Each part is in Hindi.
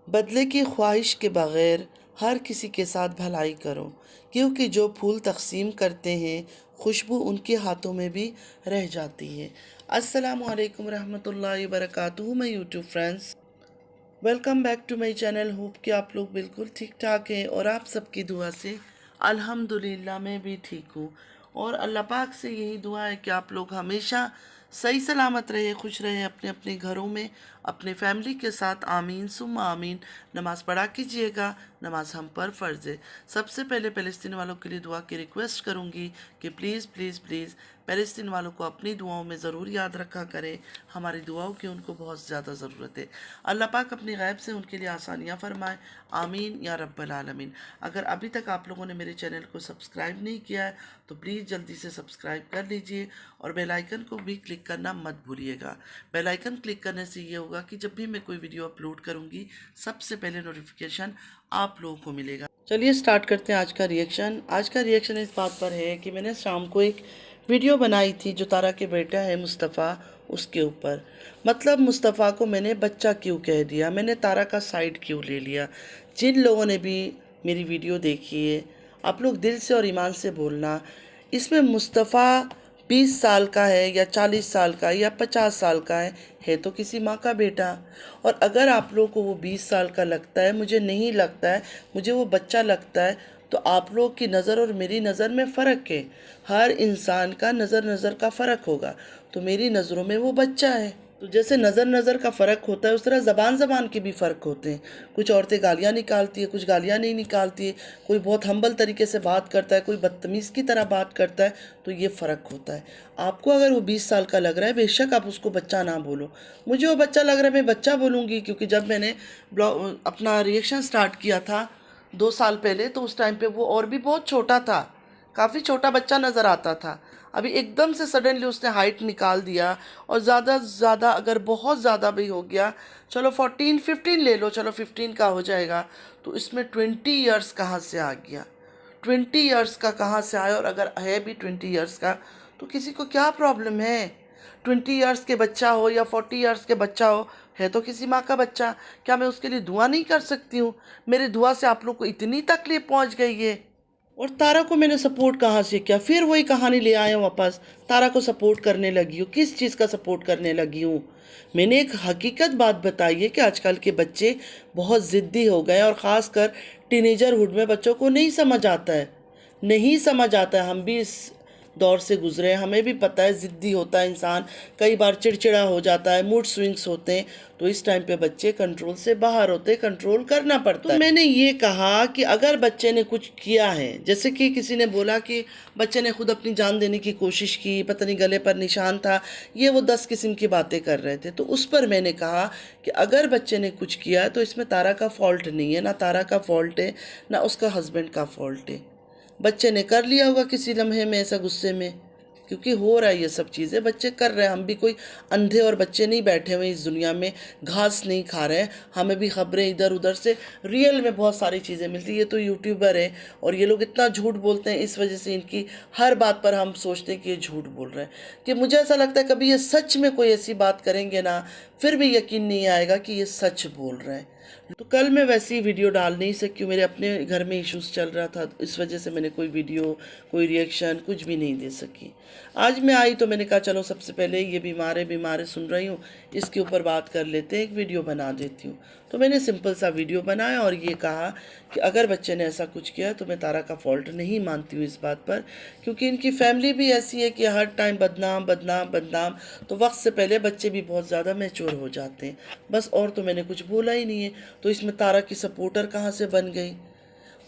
बदले की ख्वाहिश के बग़ैर हर किसी के साथ भलाई करो, क्योंकि जो फूल तक़सीम करते हैं खुशबू उनके हाथों में भी रह जाती है। अस्सलामु अलैकुम रहमतुल्लाहि वबरकातुहू। मैं YouTube friends, welcome back to my channel. Hope कि आप लोग बिल्कुल ठीक ठाक हैं और आप सबकी दुआ से अल्हम्दुलिल्लाह मैं भी ठीक हूँ। और अल्लाह पाक से यही दुआ है कि आप लोग हमेशा सही सलामत रहे, खुश रहे अपने अपने घरों में, अपने फैमिली के साथ। आमीन सुम्मा आमीन। नमाज़ पढ़ा कीजिएगा, नमाज हम पर फ़र्ज़ है। सबसे पहले फ़लस्तीन वालों के लिए दुआ की रिक्वेस्ट करूँगी कि प्लीज़ प्लीज़ प्लीज़ फ़लस्तीन वालों को अपनी दुआओं में ज़रूर याद रखा करें। हमारी दुआओं की उनको बहुत ज़्यादा ज़रूरत है। अल्लाह पाक अपनी गैब से उनके लिए आसानियाँ फरमाए। आमीन या रब्बल आलमीन। अगर अभी तक आप लोगों ने मेरे चैनल को सब्सक्राइब नहीं किया है तो प्लीज़ जल्दी से सब्सक्राइब कर लीजिए और बेल आइकन को भी क्लिक करना मत भूलिएगा। बेल आइकन क्लिक करने से ये होगा कि जब भी मैं कोई वीडियो अपलोड करूँगी सबसे पहले नोटिफिकेशन आप लोगों को मिलेगा। चलिए स्टार्ट करते हैं आज का रिएक्शन। आज का रिएक्शन इस बात पर है कि मैंने शाम को एक वीडियो बनाई थी जो तारा के बेटा है मुस्तफ़ा, उसके ऊपर। मतलब मुस्तफ़ा को मैंने बच्चा क्यों कह दिया, मैंने तारा का साइड क्यों ले लिया। जिन लोगों ने भी मेरी वीडियो देखी है, आप लोग दिल से और ईमान से बोलना, इसमें मुस्तफ़ा 20 साल का है या 40 साल का या 50 साल का है तो किसी माँ का बेटा। और अगर आप लोग को वो 20 साल का लगता है, मुझे नहीं लगता है, मुझे वो बच्चा लगता है, तो आप लोग की नज़र और मेरी नज़र में फ़र्क है। हर इंसान का नज़र का फ़र्क होगा, तो मेरी नज़रों में वो बच्चा है। तो जैसे नज़र का फ़र्क होता है उस तरह ज़बान के भी फ़र्क होते हैं। कुछ औरतें गालियाँ निकालती है, कुछ गालियाँ नहीं निकालती है, कोई बहुत हम्बल तरीके से बात करता है, कोई बदतमीज़ की तरह बात करता है, तो ये फ़र्क होता है। आपको अगर वो 20 साल का लग रहा है, बेशक आप उसको बच्चा ना बोलो। मुझे वो बच्चा लग रहा है, मैं बच्चा बोलूँगी, क्योंकि जब मैंने अपना रिएक्शन स्टार्ट किया था 2 साल पहले, तो उस टाइम पे वो और भी बहुत छोटा था, काफ़ी छोटा बच्चा नज़र आता था। अभी एकदम से सडनली उसने हाइट निकाल दिया और ज़्यादा से ज़्यादा अगर बहुत ज़्यादा भी हो गया, चलो 14-15 ले लो, चलो 15 का हो जाएगा, तो इसमें 20 ईयर्स कहाँ से आ गया, 20 ईयर्स का कहाँ से आया। और अगर है भी 20 ईयर्स का तो किसी को क्या प्रॉब्लम है। 20 ईयर्स के बच्चा हो या 40 ईयर्स के बच्चा हो, है तो किसी माँ का बच्चा। क्या मैं उसके लिए दुआ नहीं कर सकती हूँ? मेरी दुआ से आप लोग को इतनी तकलीफ पहुँच गई है। और तारा को मैंने सपोर्ट कहाँ से किया? फिर वही कहानी ले आया हूँ वापस। तारा को सपोर्ट करने लगी हूँ, किस चीज़ का सपोर्ट करने लगी हूँ? मैंने एक हकीकत बात बताई है कि आजकल के बच्चे बहुत ज़िद्दी हो गए, और ख़ासकर टीनेजरहुड में बच्चों को नहीं समझ आता है, नहीं समझ आता है। हम भी इस दौर से गुजरे हैं, हमें भी पता है ज़िद्दी होता है इंसान, कई बार चिड़चिड़ा हो जाता है, मूड स्विंग्स होते हैं, तो इस टाइम पे बच्चे कंट्रोल से बाहर होते हैं, कंट्रोल करना पड़ता है। तो मैंने ये कहा कि अगर बच्चे ने कुछ किया है, जैसे कि किसी ने बोला कि बच्चे ने खुद अपनी जान देने की कोशिश की, पता नहीं गले पर निशान था, ये वो 10 किस्म की बातें कर रहे थे, तो उस पर मैंने कहा कि अगर बच्चे ने कुछ किया है तो इसमें तारा का फॉल्ट नहीं है, ना तारा का फॉल्ट है ना उसका हस्बैंड का फॉल्ट है। बच्चे ने कर लिया होगा किसी लम्हे में ऐसा गुस्से में, क्योंकि हो रहा है ये सब चीज़ें, बच्चे कर रहे हैं। हम भी कोई अंधे और बच्चे नहीं बैठे हुए इस दुनिया में, घास नहीं खा रहे हैं। हमें भी खबरें इधर उधर से रियल में बहुत सारी चीज़ें मिलती है। ये तो यूट्यूबर है और ये लोग इतना झूठ बोलते हैं, इस वजह से इनकी हर बात पर हम सोचते हैं कि ये झूठ बोल रहे हैं। कि मुझे ऐसा लगता है कभी ये सच में कोई ऐसी बात करेंगे ना, फिर भी यकीन नहीं आएगा कि ये सच बोल रहे हैं। तो कल मैं वैसी वीडियो डाल नहीं सकी, मेरे अपने घर में इश्यूज़ चल रहा था, इस वजह से मैंने कोई वीडियो, कोई रिएक्शन कुछ भी नहीं दे सकी। आज मैं आई तो मैंने कहा चलो सबसे पहले ये बीमार है सुन रही हूँ, इसके ऊपर बात कर लेते हैं, एक वीडियो बना देती हूँ। तो मैंने सिंपल सा वीडियो बनाया और ये कहा कि अगर बच्चे ने ऐसा कुछ किया तो मैं तारा का फॉल्ट नहीं मानती हूँ इस बात पर, क्योंकि इनकी फैमिली भी ऐसी है कि हर टाइम बदनाम बदनाम बदनाम, तो वक्त से पहले बच्चे भी बहुत ज़्यादा मैच्योर हो जाते हैं। बस और तो मैंने कुछ बोला ही नहीं है। तो इसमें तारा की सपोर्टर कहाँ से बन गई?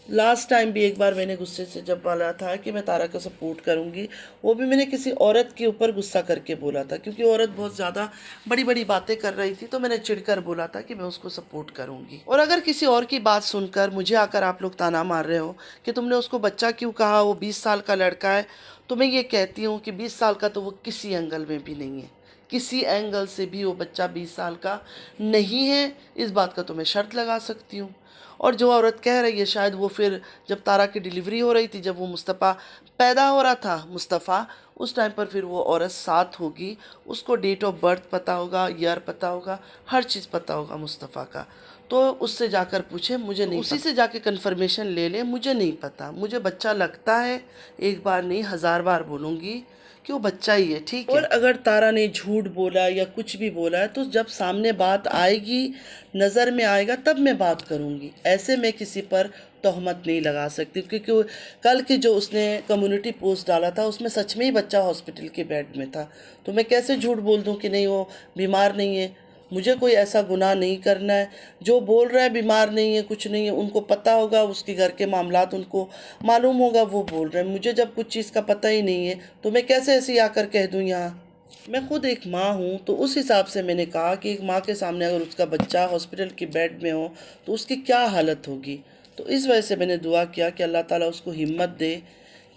लास्ट टाइम भी एक बार मैंने गुस्से से जब बोला था कि मैं तारा को सपोर्ट करूंगी, वो भी मैंने किसी औरत के ऊपर गुस्सा करके बोला था, क्योंकि औरत बहुत ज़्यादा बड़ी बड़ी बातें कर रही थी, तो मैंने चिढ़कर बोला था कि मैं उसको सपोर्ट करूंगी। और अगर किसी और की बात सुनकर मुझे आकर आप लोग ताना मार रहे हो कि तुमने उसको बच्चा क्यों कहा, वो 20 साल का लड़का है, तो मैं ये कहती हूँ कि 20 साल का तो वो किसी एंगल में भी नहीं है, किसी एंगल से भी वो बच्चा 20 साल का नहीं है, इस बात का तो मैं शर्त लगा सकती हूँ। और जो औरत कह रही है, शायद वो फिर जब तारा की डिलीवरी हो रही थी, जब वो मुस्तफ़ा पैदा हो रहा था, मुस्तफ़ा, उस टाइम पर फिर वो औरत साथ होगी, उसको डेट ऑफ बर्थ पता होगा, ईयर पता होगा, हर चीज़ पता होगा मुस्तफ़ा का। तो उससे जाकर पूछे, मुझे नहीं उसी से जाके कंफर्मेशन ले ले, मुझे नहीं पता। मुझे बच्चा लगता है, एक बार नहीं 1000 बार बोलूँगी कि वो बच्चा ही है, ठीक है। और अगर तारा ने झूठ बोला या कुछ भी बोला है तो जब सामने बात आएगी, नज़र में आएगा, तब मैं बात करूँगी। ऐसे मैं किसी पर तोहमत नहीं लगा सकती, क्योंकि कल की जो उसने कम्युनिटी पोस्ट डाला था उसमें सच में ही बच्चा हॉस्पिटल के बेड में था। तो मैं कैसे झूठ बोल दूँ कि नहीं वो बीमार नहीं है। मुझे कोई ऐसा गुनाह नहीं करना है। जो बोल रहा है बीमार नहीं है, कुछ नहीं है, उनको पता होगा, उसके घर के मामलात उनको मालूम होगा, वो बोल रहे हैं। मुझे जब कुछ चीज़ का पता ही नहीं है तो मैं कैसे ऐसे आकर कह दूँ यहाँ। मैं खुद एक माँ हूँ, तो उस हिसाब से मैंने कहा कि एक माँ के सामने अगर उसका बच्चा हॉस्पिटल के बेड में हो तो उसकी क्या हालत होगी। तो इस वजह से मैंने दुआ किया कि अल्लाह ताला उसको हिम्मत दे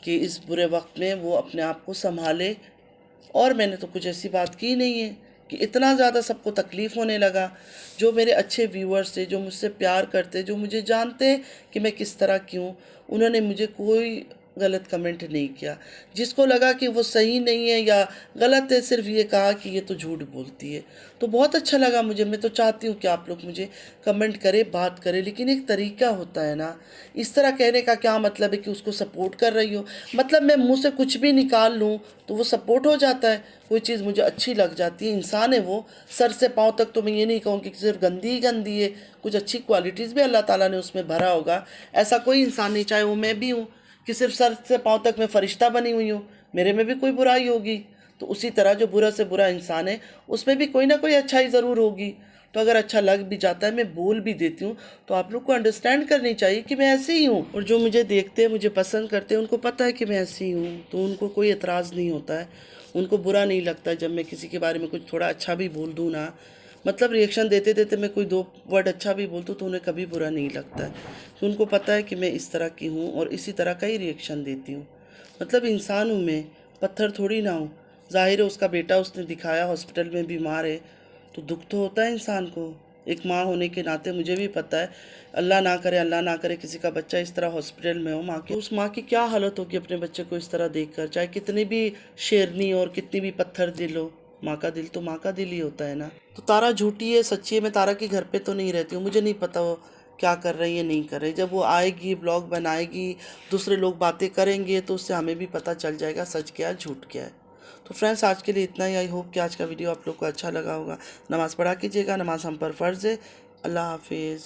कि इस बुरे वक्त में वो अपने आप को संभाले। और मैंने तो कुछ ऐसी बात की नहीं है कि इतना ज़्यादा सबको तकलीफ़ होने लगा। जो मेरे अच्छे व्यूअर्स थे, जो मुझसे प्यार करते, जो मुझे जानते कि मैं किस तरह की हूँ, उन्होंने मुझे कोई गलत कमेंट नहीं किया। जिसको लगा कि वो सही नहीं है या गलत है, सिर्फ ये कहा कि ये तो झूठ बोलती है। तो बहुत अच्छा लगा मुझे। मैं तो चाहती हूँ कि आप लोग मुझे कमेंट करें, बात करें, लेकिन एक तरीका होता है ना। इस तरह कहने का क्या मतलब है कि उसको सपोर्ट कर रही हो। मतलब मैं मुंह से कुछ भी निकाल लूँ तो वो सपोर्ट हो जाता है। कोई चीज़ मुझे अच्छी लग जाती है, इंसान है वो, सर से पाँव तक। तो मैं ये नहीं कहूँगी कि सिर्फ गंदी ही गंदी है, कुछ अच्छी क्वालिटीज़ भी अल्लाह ताला ने उसमें भरा होगा। ऐसा कोई इंसान नहीं, चाहे वो मैं भी हूँ, कि सिर्फ सर से पाँव तक मैं फरिश्ता बनी हुई हूँ, मेरे में भी कोई बुराई होगी। तो उसी तरह जो बुरा से बुरा इंसान है उसमें भी कोई ना कोई अच्छाई ज़रूर होगी। तो अगर अच्छा लग भी जाता है, मैं बोल भी देती हूँ, तो आप लोग को अंडरस्टैंड करनी चाहिए कि मैं ऐसी ही हूँ। और जो मुझे देखते हैं, मुझे पसंद करते हैं, उनको पता है कि मैं ऐसी ही हूँ, तो उनको कोई एतराज़ नहीं होता है। उनको बुरा नहीं लगता जब मैं किसी के बारे में कुछ थोड़ा अच्छा भी बोल दूँ ना। मतलब रिएक्शन देते देते मैं कोई 2 वर्ड अच्छा भी बोल दूँ तो उन्हें कभी बुरा नहीं लगता है, कि उनको पता है कि मैं इस तरह की हूँ और इसी तरह का ही रिएक्शन देती हूँ। मतलब इंसान हूँ मैं, पत्थर थोड़ी ना हूँ। ज़ाहिर है उसका बेटा उसने दिखाया हॉस्पिटल में बीमार है, तो दुख तो होता है इंसान को। एक माँ होने के नाते मुझे भी पता है, अल्लाह ना करे किसी का बच्चा इस तरह हॉस्पिटल में हो। माँ की, उस माँ की क्या हालत होगी अपने बच्चे को इस तरह देखकर, चाहे कितनी भी शेरनी और कितनी भी पत्थर दिल हो। माँ का दिल तो माँ का दिल ही होता है ना। तो तारा झूठी है सच्ची है, मैं तारा के घर पे तो नहीं रहती हूँ, मुझे नहीं पता वो क्या कर रही है नहीं कर रही। जब वो आएगी, ब्लॉग बनाएगी, दूसरे लोग बातें करेंगे, तो उससे हमें भी पता चल जाएगा सच क्या है झूठ क्या है। तो फ्रेंड्स, आज के लिए इतना ही। आई होप कि आज का वीडियो आप लोग को अच्छा लगा होगा। नमाज़ पढ़ा कीजिएगा, नमाज़ हम पर फ़र्ज़ है। अल्लाह हाफिज़।